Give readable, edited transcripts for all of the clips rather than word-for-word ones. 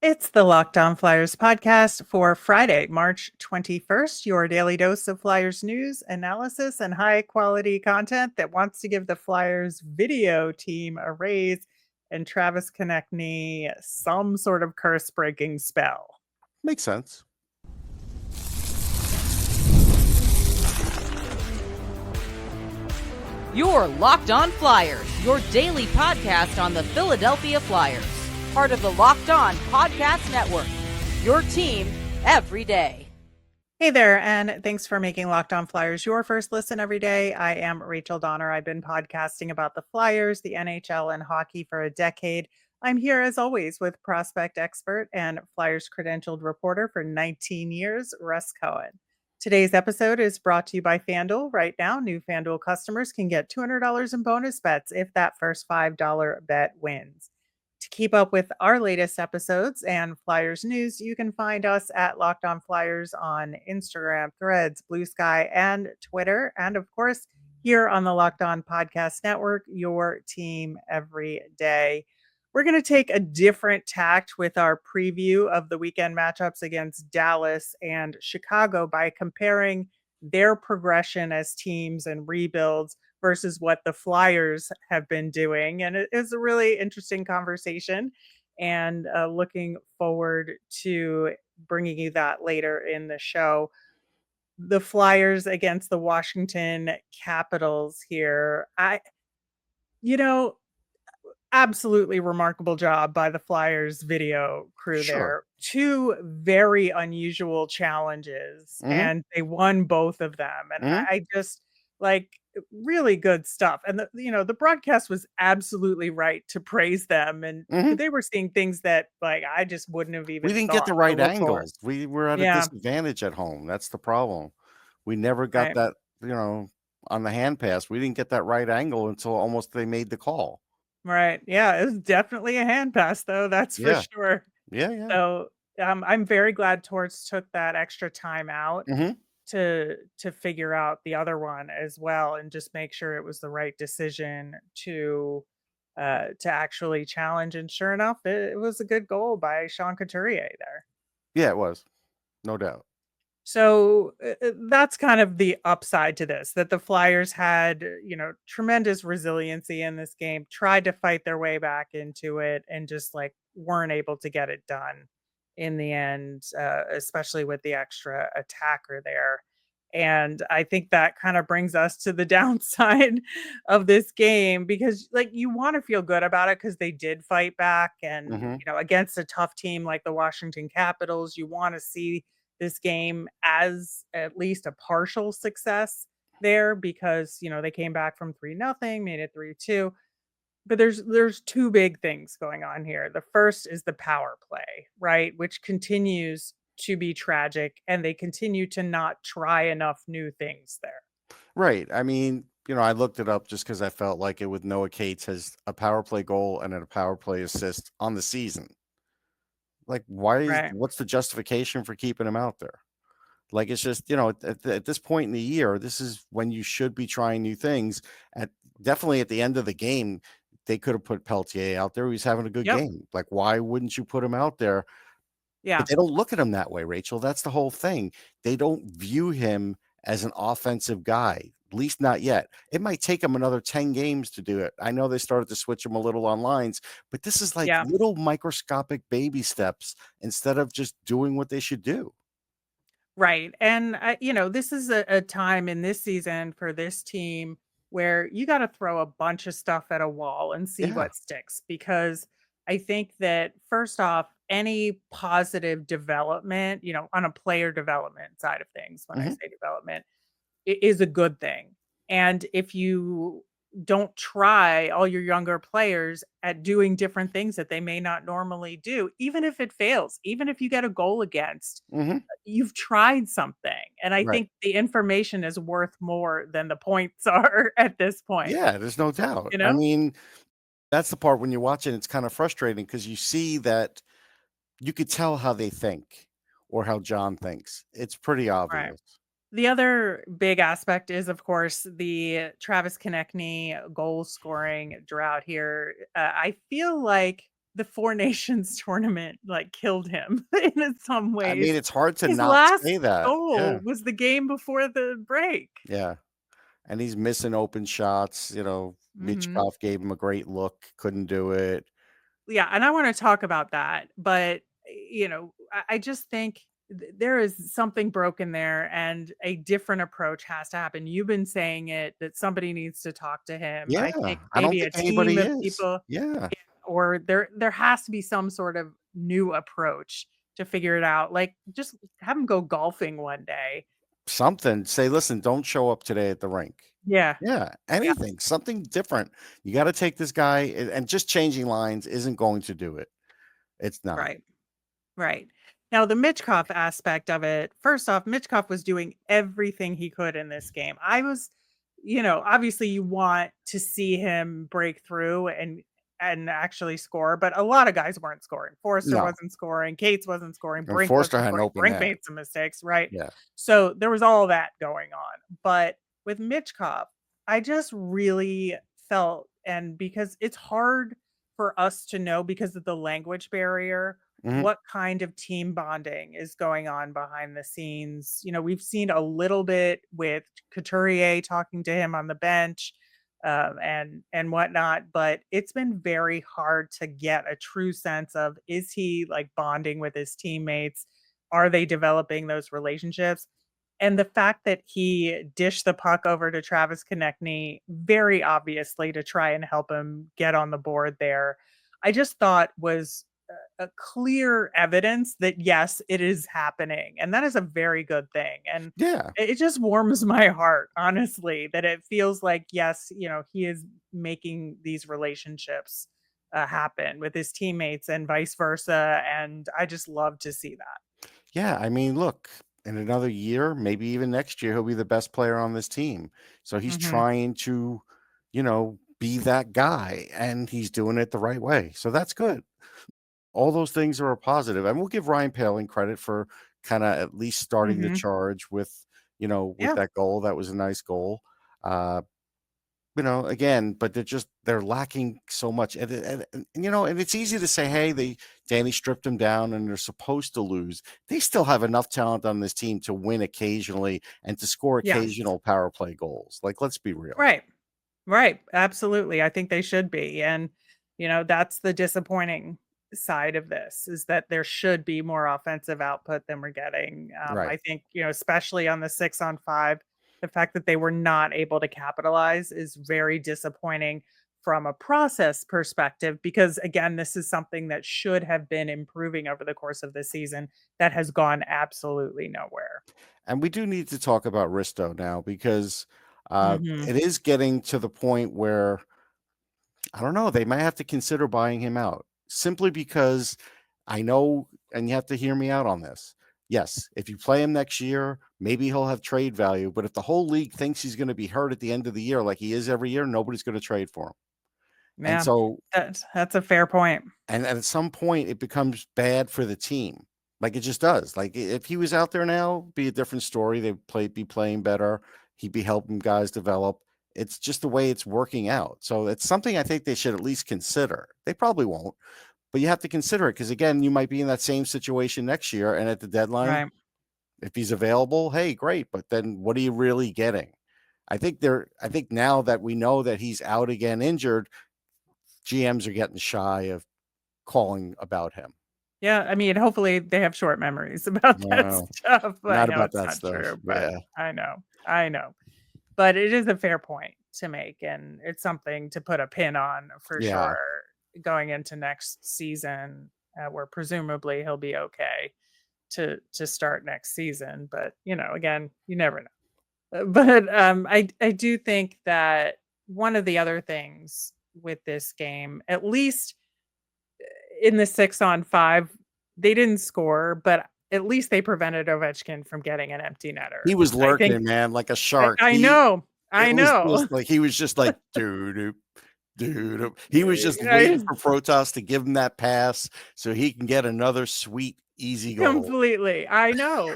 It's the Locked On Flyers podcast for Friday, March 21st, your daily dose of Flyers news, analysis, and high quality content that wants to give the Flyers video team a raise and Travis Konechny some sort of curse breaking spell. Makes sense. You're Locked On Flyers, your daily podcast on the Philadelphia Flyers. Part of the Locked On Podcast Network, your team every day. Hey there, and thanks for making Locked On Flyers your first listen every day. I am Rachel Donner. I've been podcasting about the Flyers, the NHL, and hockey for a decade. I'm here as always with prospect expert and Flyers credentialed reporter for 19 years, Russ Cohen. Today's episode is brought to you by FanDuel. Right now, new FanDuel customers can get $200 in bonus bets if that first $5 bet wins. To keep up with our latest episodes and Flyers news, you can find us at Locked On Flyers on Instagram, Threads, Blue Sky, and Twitter. And of course, here on the Locked On Podcast Network, your team every day. We're going to take a different tact with our preview of the weekend matchups against Dallas and Chicago by comparing their progression as teams and rebuilds versus what the Flyers have been doing. And it is a really interesting conversation, and looking forward to bringing you that later in the show. The Flyers against the Washington Capitals here. You know, absolutely remarkable job by the Flyers video crew Sure. there. Two very unusual challenges, Mhm, and they won both of them. And mhm, I just like really good stuff. And the broadcast was absolutely right to praise them. And mhm. they were seeing things that like I just wouldn't have We even didn't get thought the to right look for. angles. We were at a Yeah, disadvantage at home. That's the problem. We never got right. that, on the hand pass. We didn't get that right angle until almost they made the call. Right. Yeah, it was definitely a hand pass though, that's for Yeah. sure. Yeah, yeah. So, I'm very glad Torts took that extra time out Mhm. to figure out the other one as well, and just make sure it was the right decision to actually challenge. And sure enough, it was a good goal by Sean Couturier there. Yeah, it was. No doubt. So that's kind of the upside to this, that the Flyers had, tremendous resiliency in this game, tried to fight their way back into it, and just like weren't able to get it done in the end, especially with the extra attacker there. And I think that kind of brings us to the downside of this game, because like you want to feel good about it because they did fight back, and Mhm. against a tough team like the Washington Capitals, you want to see this game as at least a partial success there, because they came back from 3-0, made it 3-2. But there's two big things going on here. The first is the power play, right, which continues to be tragic, and they continue to not try enough new things there. Right. I mean, I looked it up just because I felt like it with Noah Cates has a power play goal and a power play assist on the season. Like, Right. what's the justification for keeping him out there? Like, it's just, at this point in the year, this is when you should be trying new things. At Definitely at the end of the game, they could have put Peltier out there. He's having a good Yep. game. Like, why wouldn't you put him out there? But Yeah. they don't look at him that way, Rachel. That's the whole thing. They don't view him as an offensive guy, at least not yet. It might take him another 10 games to do it. I know they started to switch him a little on lines, but this is like Yeah. little microscopic baby steps instead of just doing what they should do. Right. And, this is a time in this season for this team where you got to throw a bunch of stuff at a wall and see Yeah. what sticks. Because I think that, first off, any positive development, on a player development side of things, when I Mhm. say development, is a good thing. And if you don't try all your younger players at doing different things that they may not normally do, even if it fails, even if you get a goal against, Mhm. you've tried something. And I Right. think the information is worth more than the points are at this point, Yeah, there's no doubt. you I know? mean, that's the part when you watch it, it's kind of frustrating because you see that you could tell how they think or how John thinks. It's pretty Right. obvious. The other big aspect is, of course, the Travis Konechny goal scoring drought here. I feel like the Four Nations tournament like killed him in some I mean, ways. it's hard to His not last say that. Yeah. goal was the game before the break. Yeah. And he's missing open shots. Mhm. Michkov gave him a great look, couldn't do it. Yeah, and I wanna talk about that, but, I just think there is something broken there, and a different approach has to happen. You've been saying it, that somebody needs to talk to him. I Yeah. think I don't maybe think a team anybody of is. people, Yeah. or there has to be some sort of new approach to figure it out. Like, just have him go golfing one day. Something. Say, listen, don't show up today at the rink. Yeah, Yeah. yeah, Anything, something different. You got to take this guy, and just changing lines isn't going to do it. It's not. right. Right. Now, the Michkov aspect of it, first off, Michkov was doing everything he could in this game. Obviously you want to see him break through and actually score, but a lot of guys weren't scoring. Forrester No. wasn't scoring, Cates wasn't scoring, And Brink Forster wasn't had an scoring. open Brink net. made some mistakes, right? Yeah. So there was all that going on. But with Michkov, I just really felt, and because it's hard for us to know because of the language barrier, Mhm. what kind of team bonding is going on behind the scenes. We've seen a little bit with Couturier talking to him on the bench, and whatnot, but it's been very hard to get a true sense of, is he like bonding with his teammates? Are they developing those relationships? And the fact that he dished the puck over to Travis Konechny very obviously to try and help him get on the board there, I just thought was a clear evidence that yes, it is happening. And that is a very good thing. And Yeah. it just warms my heart, honestly, that it feels like, yes, he is making these relationships happen with his teammates and vice versa. And I just love to see that. Yeah, I mean, look, in another year, maybe even next year, he'll be the best player on this team. So he's Hmm. trying to, be that guy, and he's doing it the right way. So that's good. All those things are a positive. And we'll give Ryan Paling credit for kind of at least starting the Hmm. charge with Yeah. that goal. That was a nice goal. Uh, again, but they're lacking so much. And it's easy to say, hey, Danny stripped them down and they're supposed to lose. They still have enough talent on this team to win occasionally and to score Yes. occasional power play goals. Like, let's be real. Right. Right, absolutely, I think they should be, and, that's the disappointing side of this, is that there should be more offensive output than we're getting. Right. I think, especially on the 6 on 5, the fact that they were not able to capitalize is very disappointing from a process perspective, because, again, this is something that should have been improving over the course of the season that has gone absolutely nowhere. And we do need to talk about Risto now because Mhm. it is getting to the point where I don't know. They might have to consider buying him out simply because I know, and you have to hear me out on this. Yes, if you play him next year, maybe he'll have trade value. But if the whole league thinks he's going to be hurt at the end of the year, like he is every year, nobody's going to trade for him. And Yeah, so, that's a fair point. and at some point, it becomes bad for the team. Like it just does. Like if he was out there now, be a different story. Be playing better. He'd be helping guys develop. It's just the way it's working out. So it's something I think they should at least consider. They probably won't, but you have to consider it because again, you might be in that same situation next year. And at the deadline, Right. if he's available, hey, great. But then what are you really getting? I think now that we know that he's out again injured, GMs are getting shy of calling about him. Yeah, I mean, hopefully they have short memories about that No, stuff. I not know about it's that not stuff. true, but Yeah. I know. I know. But it is a fair point to make, and it's something to put a pin on for Yeah. sure going into next season, where presumably he'll be okay to start next season. But, again, you never know. But I do think that one of the other things with this game, at least in the 6 on 5, they didn't score, but at least they prevented Ovechkin from getting an empty netter. He was I think lurking, man, like a shark. I know, I It was know. just like he was just like, "Doo-doo, doo-doo." He was just waiting I for Protas to give him that pass so he can get another sweet, easy goal. completely, I know,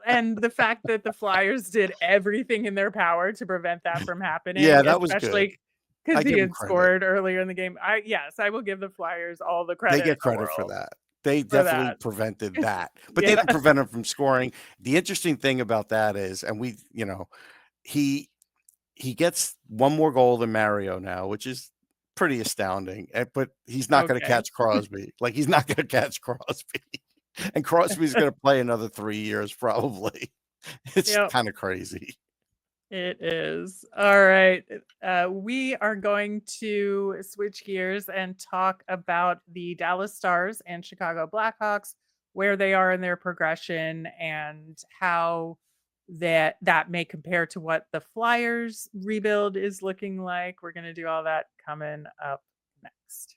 and the fact that the Flyers did everything in their power to prevent that from happening, Yeah, that was good. because he give them had credit. scored earlier in the game. I will give the Flyers all the They credit in get the credit for world that. They for definitely that. prevented that, but they Yeah. didn't prevent him from scoring. The interesting thing about that is, and he gets one more goal than Mario now, which is pretty astounding. But he's not going to Okay. catch Crosby. Like, he's not going to catch Crosby, and Crosby's going to play another 3 years probably. It's Yep. kind of crazy. It is. All right. We are going to switch gears and talk about the Dallas Stars and Chicago Blackhawks, where they are in their progression and how that may compare to what the Flyers rebuild is looking like. We're going to do all that coming up next.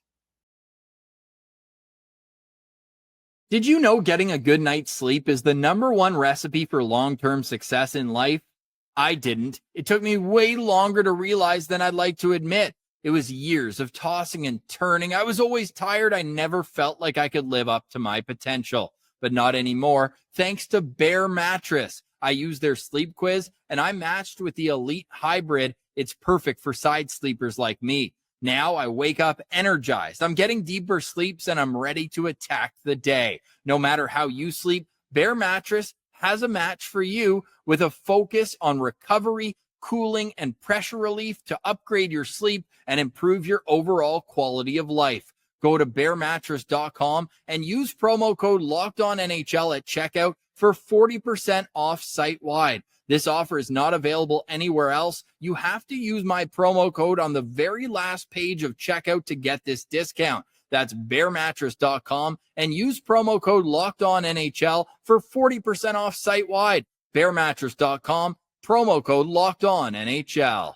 Did you know getting a good night's sleep is the #1 recipe for long-term success in life? I didn't. It took me way longer to realize than I'd like to admit. It was years of tossing and turning. I was always tired. I never felt like I could live up to my potential, but not anymore. Thanks to Bear Mattress. I used their sleep quiz and I matched with the Elite Hybrid. It's perfect for side sleepers like me. Now I wake up energized. I'm getting deeper sleeps and I'm ready to attack the day. No matter how you sleep, Bear Mattress has a match for you with a focus on recovery, cooling, and pressure relief to upgrade your sleep and improve your overall quality of life. Go to bearmattress.com and use promo code LOCKEDONNHL at checkout for 40% off site-wide. This offer is not available anywhere else. You have to use my promo code on the very last page of checkout to get this discount. That's bearmattress.com and use promo code LOCKEDONNHL for 40% off site-wide. Bearmattress.com, promo code LOCKEDONNHL.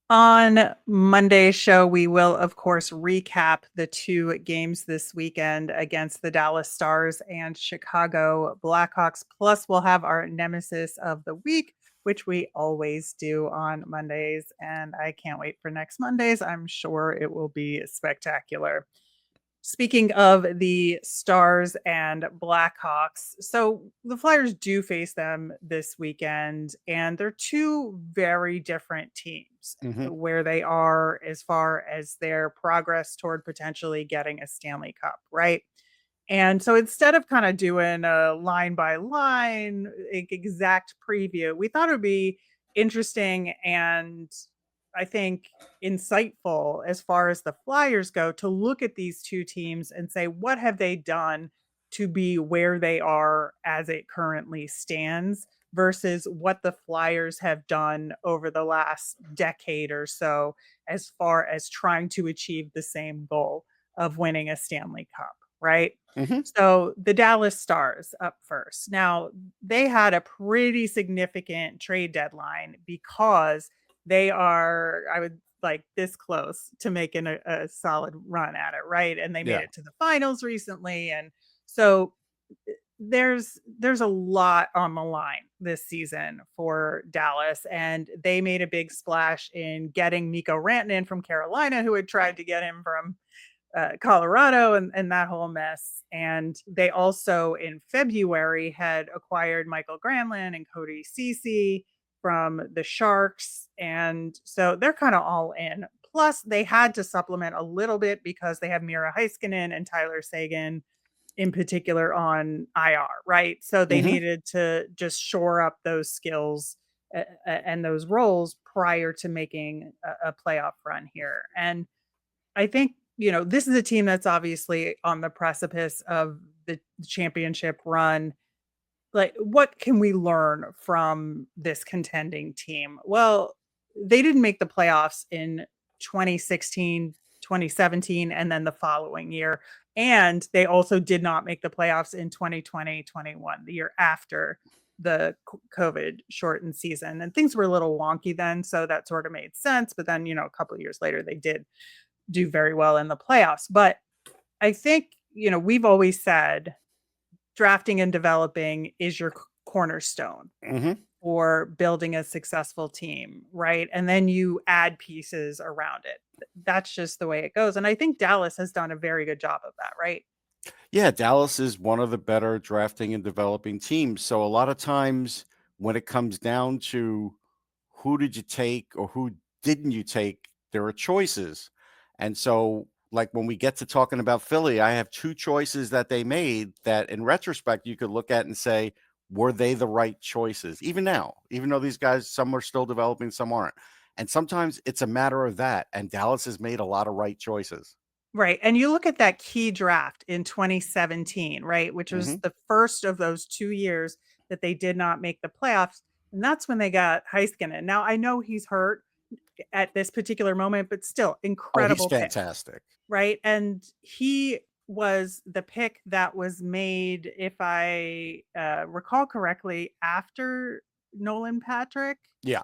On Monday's show, we will, of course, recap the 2 games this weekend against the Dallas Stars and Chicago Blackhawks. Plus, we'll have our nemesis of the week, which we always do on Mondays. And I can't wait for next Mondays. I'm sure it will be spectacular. Speaking of the Stars and Blackhawks, so the Flyers do face them this weekend, and they're 2 very different teams Mhm. where they are as far as their progress toward potentially getting a Stanley Cup, right? And so instead of kind of doing a line by line exact preview, we thought it would be interesting and I think insightful as far as the Flyers go to look at these 2 teams and say, what have they done to be where they are as it currently stands versus what the Flyers have done over the last decade or so as far as trying to achieve the same goal of winning a Stanley Cup, right? Mhm. So the Dallas Stars up first. Now, they had a pretty significant trade deadline because they are, I would like this close to making a solid run at it, right? And they made Yeah. it to the finals recently. And so there's a lot on the line this season for Dallas. And they made a big splash in getting Mikko Rantanen from Carolina, who had tried to get him from Colorado and that whole mess. And they also in February had acquired Michael Granlund and Cody Ceci from the Sharks. And so they're kind of all in. Plus, they had to supplement a little bit because they have Mira Heiskanen and Tyler Seguin in particular on IR, right? So they Mhm. needed to just shore up those skills and those roles prior to making a playoff run here. And I think, this is a team that's obviously on the precipice of the championship run. Like, what can we learn from this contending team? Well, they didn't make the playoffs in 2016, 2017, and then the following year. And they also did not make the playoffs in 2020, 21, the year after the COVID shortened season. And things were a little wonky then. So that sort of made sense. But then, a couple of years later, they did do very well in the playoffs. But I think, we've always said drafting and developing is your cornerstone Mhm. for building a successful team, right? And then you add pieces around it. That's just the way it goes. And I think Dallas has done a very good job of that, right? Yeah, Dallas is one of the better drafting and developing teams. So a lot of times when it comes down to who did you take or who didn't you take? There are choices. And so, like when we get to talking about Philly, I have two choices that they made that in retrospect you could look at and say, were they the right choices? Even now, even though these guys, some are still developing, some aren't. And sometimes it's a matter of that. And Dallas has made a lot of right choices. Right. And you look at that key draft in 2017, right, which was Hmm. the first of those 2 years that they did not make the playoffs, and that's when they got Heiskanen. Now, I know he's hurt at this particular moment, but still Oh, he's incredible pick, fantastic. right? And he was the pick that was made, if I recall correctly, after Nolan Patrick. Yeah.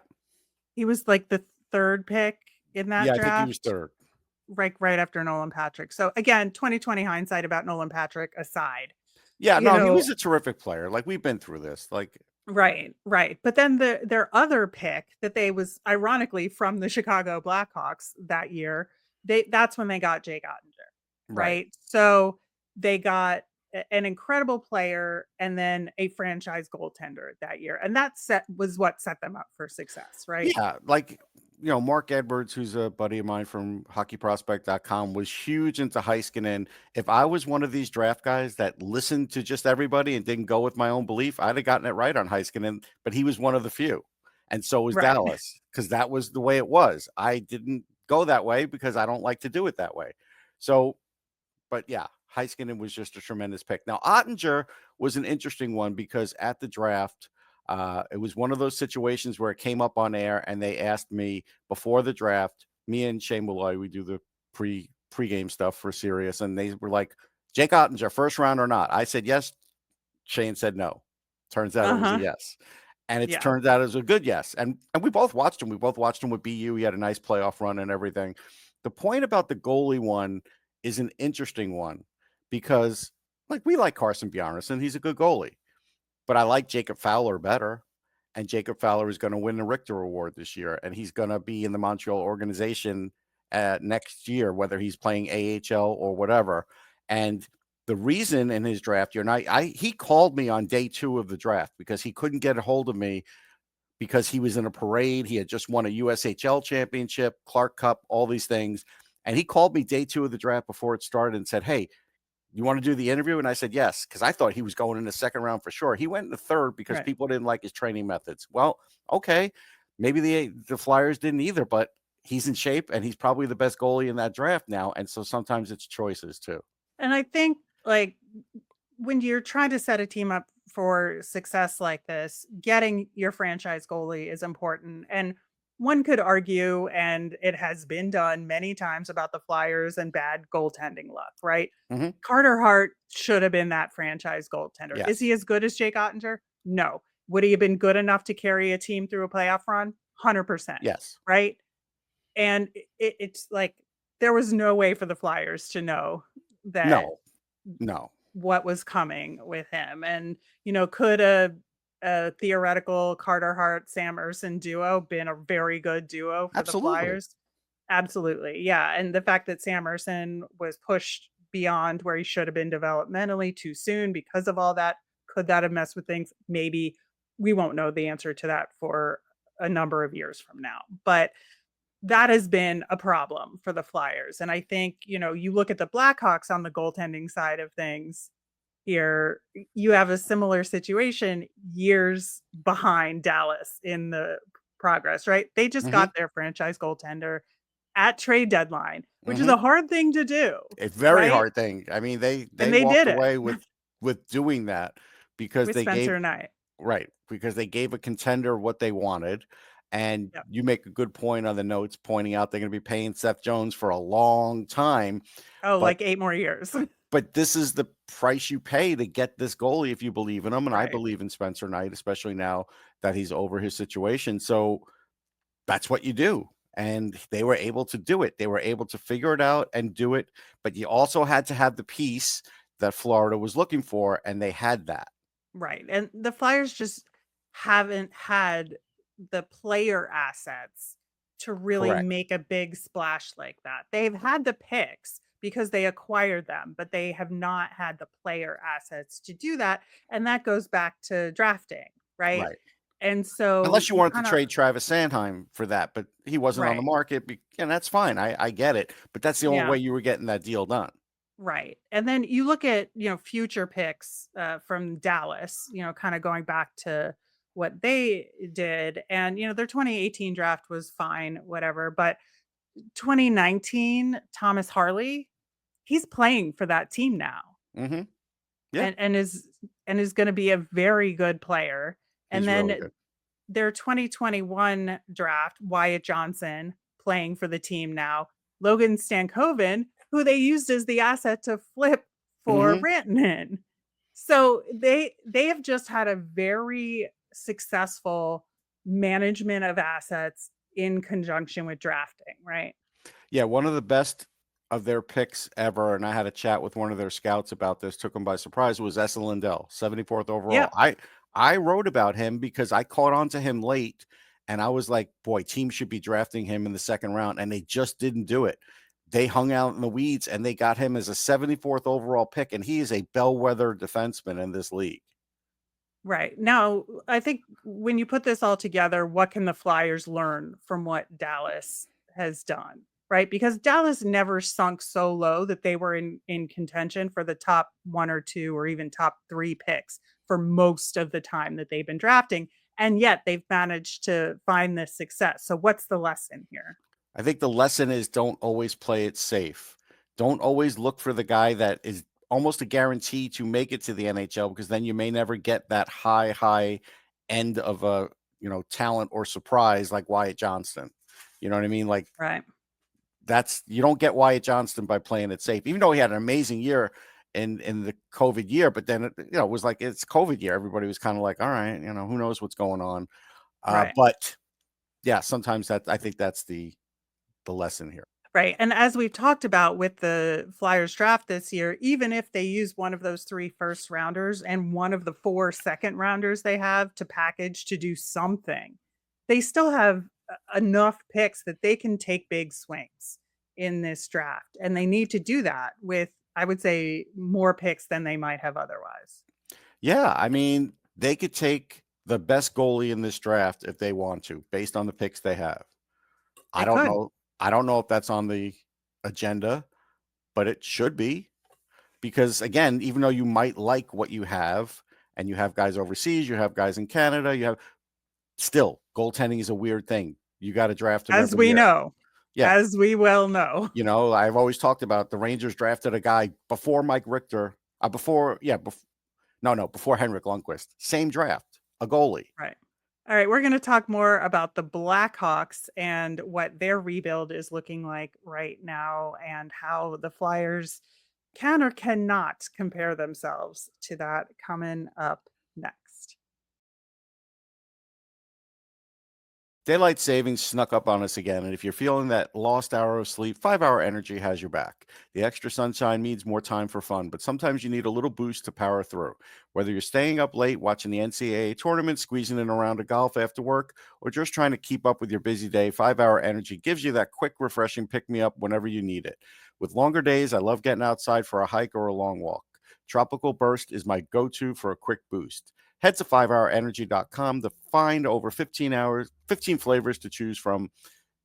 He was like the third pick in that Yeah, I think he was draft, third. right after Nolan Patrick. So again, 2020 hindsight about Nolan Patrick aside, Yeah, you no, he know, was a terrific player. Like we've been through this. Like, right. But then their other pick that they was ironically from the Chicago Blackhawks that year, that's when they got Jake Ottinger, right. right? So they got an incredible player and then a franchise goaltender that year. And that was what set them up for success, right? Yeah, like, Mark Edwards, who's a buddy of mine from hockeyprospect.com, was huge into Heiskanen. If I was one of these draft guys that listened to just everybody and didn't go with my own belief, I'd have gotten it right on Heiskanen, but he was one of the few. And so was Right. Dallas, because that was the way it was. I didn't go that way because I don't like to do it that way. So, but yeah, Heiskanen was just a tremendous pick. Now, Ottinger was an interesting one because at the draft, it was one of those situations where it came up on air and they asked me before the draft, me and Shane Malloy, we do the pregame stuff for Sirius, and they were like, Jake Ottinger, first round or not? I said yes. Shane said no. Turns out it was a Uh-huh. yes. And it's Yeah. turned out as a good yes. And we both watched him. We both watched him with BU. He had a nice playoff run and everything. The point about the goalie one is an interesting one because, like, we like Carson Bjarnason. He's a good goalie. But I like Jacob Fowler better. And Jacob Fowler is going to win the Richter Award this year. And he's going to be in the Montreal organization next year, whether he's playing AHL or whatever. And the reason in his draft year, and he called me on day 2 of the draft because he couldn't get a hold of me because he was in a parade. He had just won a USHL championship, Clark Cup, all these things. And he called me day 2 of the draft before it started and said, hey, you want to do the interview? And I said, yes, because I thought he was going in the second round for sure. He went in the third because Right. people didn't like his training methods. Well, okay. Maybe the Flyers didn't either, but he's in shape and he's probably the best goalie in that draft now. And so sometimes it's choices too. And I think like when you're trying to set a team up for success like this, getting your franchise goalie is important. And one could argue, and it has been done many times about the Flyers and bad goaltending luck, right? Mm-hmm. Carter Hart should have been that franchise goaltender. Yes. Is he as good as Jake Ottinger? No. Would he have been good enough to carry a team through a playoff run? 100%. Yes. Right. And it's like there was no way for the Flyers to know that No. what was coming with him. And, could a theoretical Carter Hart, Sam Ersson duo been a very good duo for the Absolutely. Flyers? Absolutely. Yeah. And the fact that Sam Ersson was pushed beyond where he should have been developmentally too soon because of all that, could that have messed with things? Maybe. We won't know the answer to that for a number of years from now. But that has been a problem for the Flyers. And I think, you look at the Blackhawks on the goaltending side of things here, you have a similar situation years behind Dallas in the progress, right? They just Mm-hmm. got their franchise goaltender at trade deadline, which is Mm-hmm. a hard thing to do. It's a very right? hard thing. I mean, they they walked did it away with doing that because with they gave Spencer Knight. Right, because they gave a contender what they wanted, and Yep. you make a good point on the notes pointing out they're going to be paying Seth Jones for a long time. Oh, But like 8 more years. but this is the price you pay to get this goalie if you believe in him, and I Right. believe in Spencer Knight, especially now that he's over his situation. So that's what you do, and they were able to do it. They were able to figure it out and do it, but you also had to have the piece that Florida was looking for, and they had that. Right. And the Flyers just haven't had the player assets to really Correct. make a big splash like that. They've had the picks because they acquired them, but they have not had the player assets to do that. And that goes back to drafting, right? Right. And so Unless you you wanted to kind of trade Travis Sanheim for that, but he wasn't on the right. market, and that's fine. I get it, but that's the only Yeah. way you were getting that deal done. Right. And then you look at, future picks from Dallas, kind of going back to what they did. And, their 2018 draft was fine, whatever. But 2019, Thomas Harley, he's playing for that team now Mhm. Yeah. and is going to be a very good player. And He's really then good. their 2021 draft, Wyatt Johnson playing for the team now, Logan Stankoven, who they used as the asset to flip for Mhm. Rantanen. So they have just had a very successful management of assets in conjunction with drafting, right? Yeah, one of the best of their picks ever, and I had a chat with one of their scouts about this, took him by surprise, was Esa Lindell, 74th overall. Yep. I wrote about him because I caught on to him late, and I was like, boy, teams should be drafting him in the second round, and they just didn't do it. They hung out in the weeds, and they got him as a 74th overall pick, and he is a bellwether defenseman in this league. Right. Now, I think when you put this all together, what can the Flyers learn from what Dallas has done? Right? Because Dallas never sunk so low that they were in contention for the top one or two or even top three picks for most of the time that they've been drafting. And yet they've managed to find this success. So what's the lesson here? I think the lesson is don't always play it safe. Don't always look for the guy that is almost a guarantee to make it to the NHL, because then you may never get that high end of a, talent or surprise like Wyatt Johnston. You know what I mean? Like Right. you don't get Wyatt Johnston by playing it safe, even though he had an amazing year in the COVID year. But then, it was like, it's COVID year. Everybody was kind of like, all right, who knows what's going on. Right. But yeah, sometimes I think that's the lesson here. Right. And as we've talked about with the Flyers draft this year, even if they use one of those 3 first rounders and one of the 4 second rounders they have to package to do something, they still have enough picks that they can take big swings in this draft. And they need to do that with, I would say, more picks than they might have otherwise. Yeah, I mean, they could take the best goalie in this draft if they want to, based on the picks they have. I They don't could. know. I don't know if that's on the agenda, but it should be, because again, even though you might like what you have and you have guys overseas, you have guys in Canada, you have still goaltending is a weird thing. You got to draft them As every we year. know, Yeah. as we well know. I've always talked about the Rangers drafted a guy before Mike Richter, before Henrik Lundqvist. Same draft, a goalie. Right. All right, we're going to talk more about the Blackhawks and what their rebuild is looking like right now and how the Flyers can or cannot compare themselves to that coming up next. Daylight savings snuck up on us again, and if you're feeling that lost hour of sleep, 5-Hour Energy has your back. The extra sunshine means more time for fun, but sometimes you need a little boost to power through. Whether you're staying up late watching the NCAA tournament, squeezing in a round of golf after work, or just trying to keep up with your busy day, 5-Hour Energy gives you that quick, refreshing pick-me-up whenever you need it. With longer days, I love getting outside for a hike or a long walk. Tropical Burst is my go-to for a quick boost. Head to 5hourenergy.com to find over 15 flavors to choose from,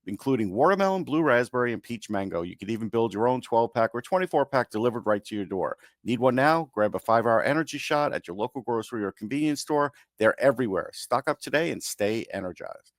including watermelon, blue raspberry, and peach mango. You could even build your own 12-pack or 24-pack delivered right to your door. Need one now? Grab a 5-Hour Energy shot at your local grocery or convenience store. They're everywhere. Stock up today and stay energized.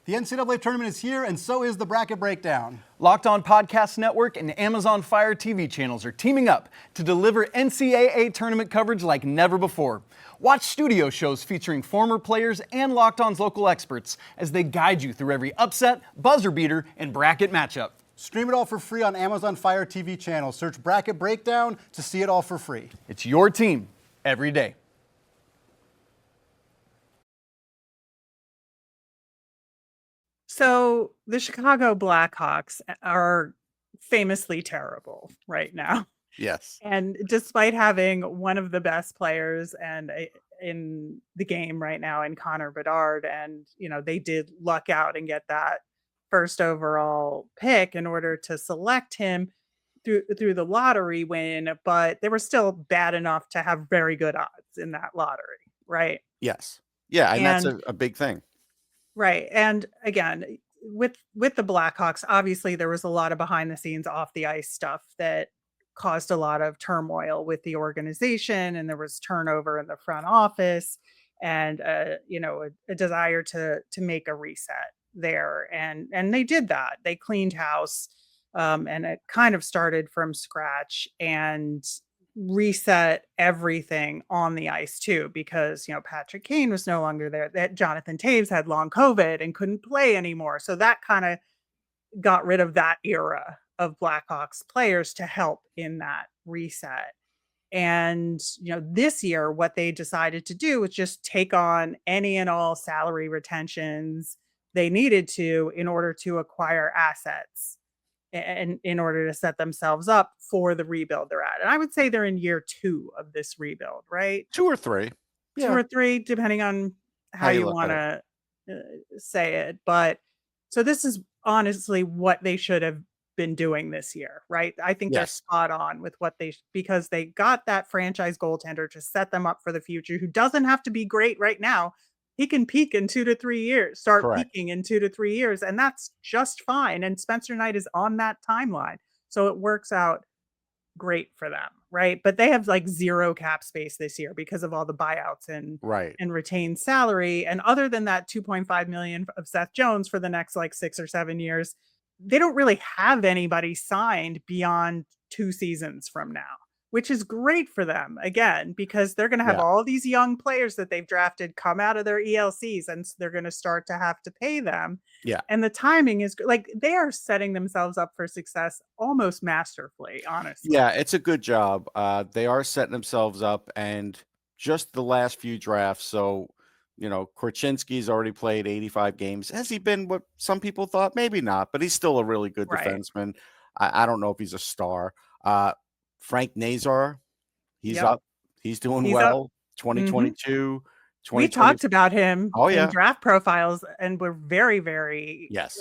The NCAA tournament is here, and so is the Bracket Breakdown. Locked On Podcast Network and Amazon Fire TV channels are teaming up to deliver NCAA tournament coverage like never before. Watch studio shows featuring former players and Locked On's local experts as they guide you through every upset, buzzer beater, and bracket matchup. Stream it all for free on Amazon Fire TV channel. Search Bracket Breakdown to see it all for free. It's your team every day. So the Chicago Blackhawks are famously terrible right now. Yes. And despite having one of the best players in the game right now in Connor Bedard, and they did luck out and get that first overall pick in order to select him through the lottery win, but they were still bad enough to have very good odds in that lottery, right? Yes. Yeah, and that's And a big thing. right. And again, with the Blackhawks, obviously there was a lot of behind the scenes off the ice stuff that caused a lot of turmoil with the organization, and there was turnover in the front office, and a desire to make a reset there, and they did that. They cleaned house, and it kind of started from scratch and reset everything on the ice too, because Patrick Kane was no longer there, that Jonathan Taves had long COVID and couldn't play anymore, so that kind of got rid of that era of Blackhawks players to help in that reset. And this year what they decided to do was just take on any and all salary retentions they needed to in order to acquire assets and in order to set themselves up for the rebuild they're at. And I would say they're in year 2 of this rebuild, right? 2 or 3. 2 Yeah. or 3, depending on How how you you look at it. wanna, say it, but so this is honestly what they should have been doing this year, right? I think they're Yes. spot on with what because they got that franchise goaltender to set them up for the future, who doesn't have to be great right now. He can peak in 2 to 3 years, start Correct. peaking in 2 to 3 years, and that's just fine, and Spencer Knight is on that timeline, so it works out great for them, right? But they have like 0 cap space this year because of all the buyouts and Right. retained salary. And other than that 2.5 million of Seth Jones for the next like 6 or 7 years, they don't really have anybody signed beyond 2 seasons from now, which is great for them again, because they're going to have Yeah. all these young players that they've drafted come out of their ELCs, and they're going to start to have to pay them. Yeah. And the timing is like they are setting themselves up for success almost masterfully, honestly. Yeah, it's a good job. They are setting themselves up, and just the last few drafts. So, Korchinski's already played 85 games. Has he been what some people thought? Maybe not, but he's still a really good Right. defenseman. I don't know if he's a star. Frank Nazar, he's Yep. up. He's doing He's up. well. 2022, We 2020. talked about him Oh, in yeah. draft profiles, and we're very, very, Yes.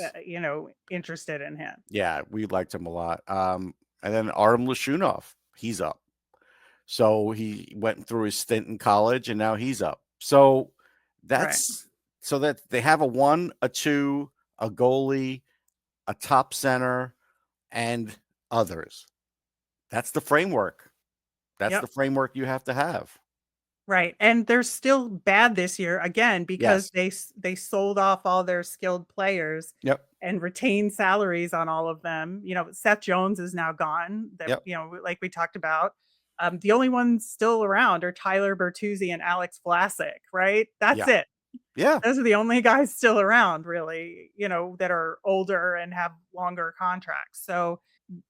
interested in him. Yeah, we liked him a lot. And then Artem Lashunov, he's up. So he went through his stint in college, and now he's up. So that's so that they have a 1, a 2, a goalie, a top center, and others. That's the framework. That's Yep. the framework you have to have. Right, and they're still bad this year, again, because Yes. they sold off all their skilled players Yep. and retained salaries on all of them. Seth Jones is now gone, Yep. like we talked about. The only ones still around are Tyler Bertuzzi and Alex Vlasic, right? That's Yeah. it. Yeah. Those are the only guys still around, really, that are older and have longer contracts. So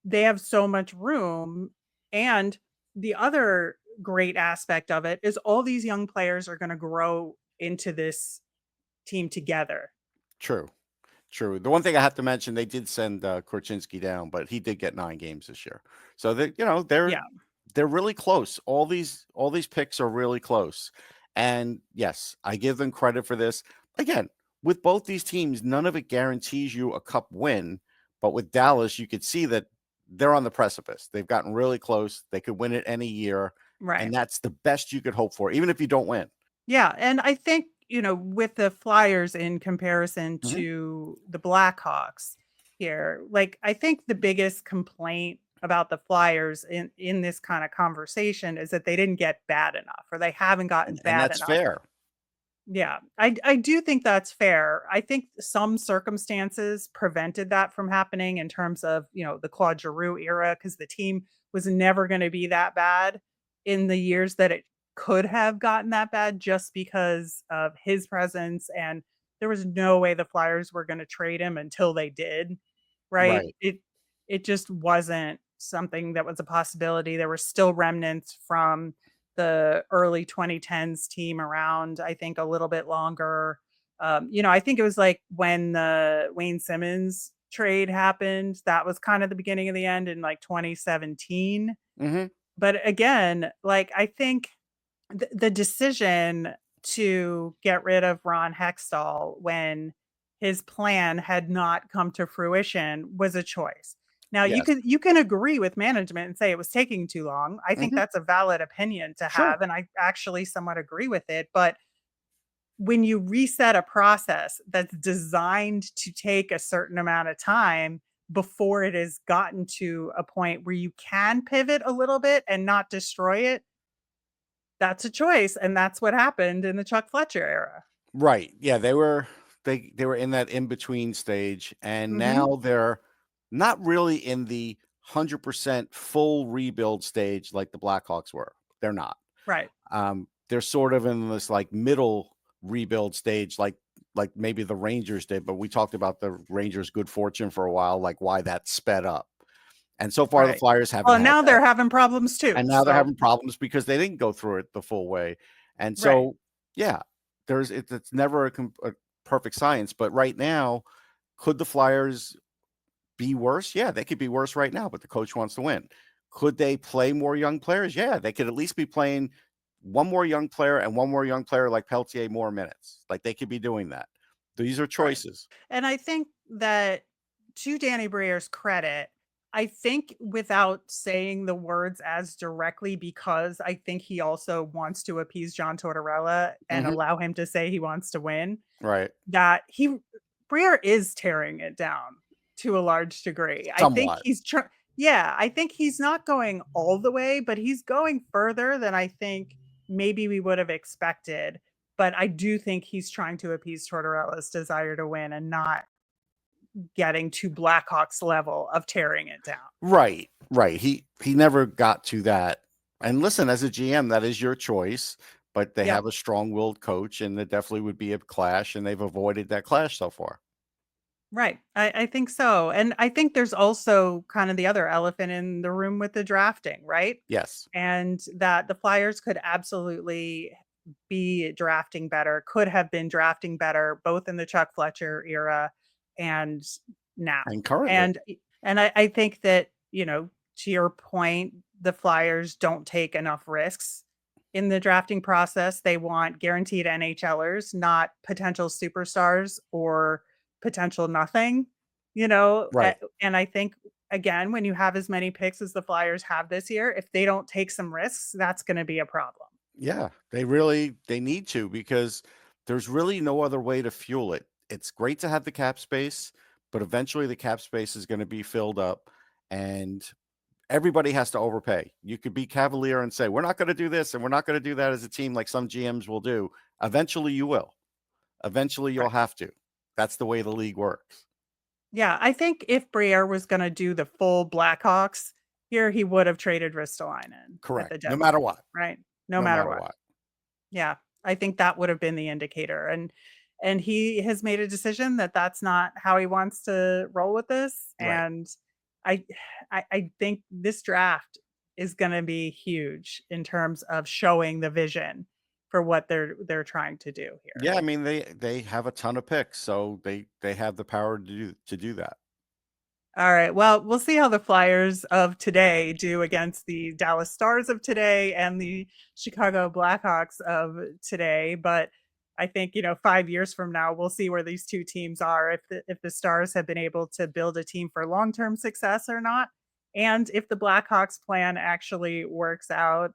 they have so much room. And the other great aspect of it is all these young players are going to grow into this team together. True. True. The one thing I have to mention, they did send Korchinski down, but he did get 9 games this year. So Yeah. they're really close. All these picks are really close. And yes, I give them credit for this. Again, with both these teams, none of it guarantees you a cup win. But with Dallas, you could see that they're on the precipice. They've gotten really close. They could win it any year. Right. And that's the best you could hope for, even if you don't win. Yeah. And I think, with the Flyers in comparison Mhm. to the Blackhawks here, like I think the biggest complaint about the Flyers in this kind of conversation is that they didn't get bad enough, or they haven't gotten And bad that's enough. fair. Yeah, I do think that's fair. I think some circumstances prevented that from happening in terms of, the Claude Giroux era, because the team was never going to be that bad in the years that it could have gotten that bad, just because of his presence. And there was no way the Flyers were going to trade him until they did, right? Right. It just wasn't something that was a possibility. There were still remnants from the early 2010s team around, I think, a little bit longer. I think it was like when the Wayne Simmons trade happened, that was kind of the beginning of the end in like 2017. Hmm. But again, like I think the decision to get rid of Ron Hextall when his plan had not come to fruition was a choice. Now Yes. you can agree with management and say it was taking too long. I think Mhm. that's a valid opinion to Sure. have, and I actually somewhat agree with it. But when you reset a process that's designed to take a certain amount of time before it has gotten to a point where you can pivot a little bit and not destroy it, that's a choice. And that's what happened in the Chuck Fletcher era. Right. Yeah, they were in that in between stage, and Hmm. now they're not really in the 100% full rebuild stage like the Blackhawks were. They're not. Right. They're sort of in this like middle rebuild stage, like maybe the Rangers did. But we talked about the Rangers' good fortune for a while, like why that sped up. And so far, the Right. Flyers haven't Well, had now that. they're having problems too. And now they're So, having problems because they didn't go through it the full way. And right. so, yeah, it's never a perfect science. But right now, could the Flyers be worse? Yeah, they could be worse right now, but the coach wants to win. Could they play more young players? Yeah, they could at least be playing one more young player and one more young player like Peltier more minutes. Like they could be doing that. These are Right. choices. And I think that, to Danny Briere's credit, I think without saying the words as directly, because I think he also wants to appease John Tortorella and Mhm. allow him to say he wants to win, Right. that Briere is tearing it down to a large degree. I think Somewhat. yeah, I think he's not going all the way, but he's going further than I think maybe we would have expected. But I do think he's trying to appease Tortorella's desire to win and not getting to Blackhawks level of tearing it down. Right. Right. He never got to that. And listen, as a GM, that is your choice, but they Yep. have a strong-willed coach, and there definitely would be a clash, and they've avoided that clash so far. Right. I think so. And I think there's also kind of the other elephant in the room with the drafting, right? Yes. And that the Flyers could absolutely be drafting better, could have been drafting better, both in the Chuck Fletcher era and now. And currently. And I think that, to your point, the Flyers don't take enough risks in the drafting process. They want guaranteed NHLers, not potential superstars or potential nothing, Right. and I think, again, when you have as many picks as the Flyers have this year, if they don't take some risks, that's going to be a problem. Yeah, they need to because there's really no other way to fuel it. It's great to have the cap space, but eventually the cap space is going to be filled up and everybody has to overpay. You could be cavalier and say, we're not going to do this and we're not going to do that as a team like some GMs will do. Eventually you will. Eventually you'll Right. have to. That's the way the league works. Yeah, I think if Briere was going to do the full Blackhawks here, he would have traded Ristolainen at Correct. the No deadline, matter what. right? No No matter matter what. what. Yeah, I think that would have been the indicator, and he has made a decision that that's not how he wants to roll with this, Right. and I I think this draft is going to be huge in terms of showing the vision for what they're trying to do here. Yeah, I mean they have a ton of picks, so they have the power to do that. All right. Well, we'll see how the Flyers of today do against the Dallas Stars of today and the Chicago Blackhawks of today. But I think, 5 years from now, we'll see where these two teams are, if the Stars have been able to build a team for long-term success or not. And if the Blackhawks plan actually works out.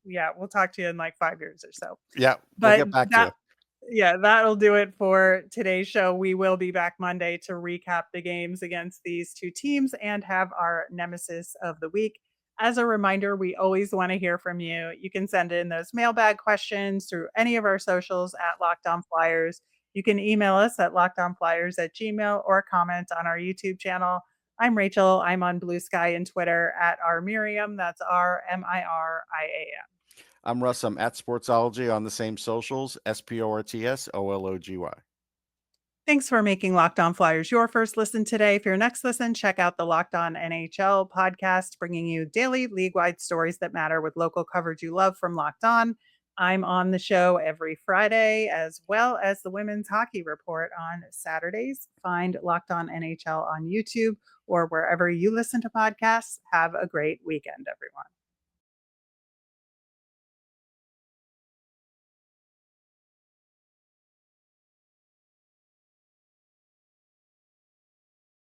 Yeah, we'll talk to you in like 5 years or so. Yeah, we'll But get back to you. that yeah, that'll do it for today's show. We will be back Monday to recap the games against these two teams and have our nemesis of the week. As a reminder, we always want to hear from you. You can send in those mailbag questions through any of our socials at Locked On Flyers. You can email us at lockedonflyers@gmail or comment on our YouTube channel. I'm Rachel. I'm on Blue Sky and Twitter at rmiriam. That's RMIRIAM. I'm Russ. I'm at Sportsology on the same socials, SPORTSOLOGY. Thanks for making Locked On Flyers your first listen today. For your next listen, check out the Locked On NHL podcast, bringing you daily league-wide stories that matter with local coverage you love from Locked On. I'm on the show every Friday, as well as the Women's Hockey Report on Saturdays. Find Locked On NHL on YouTube or wherever you listen to podcasts. Have a great weekend, everyone.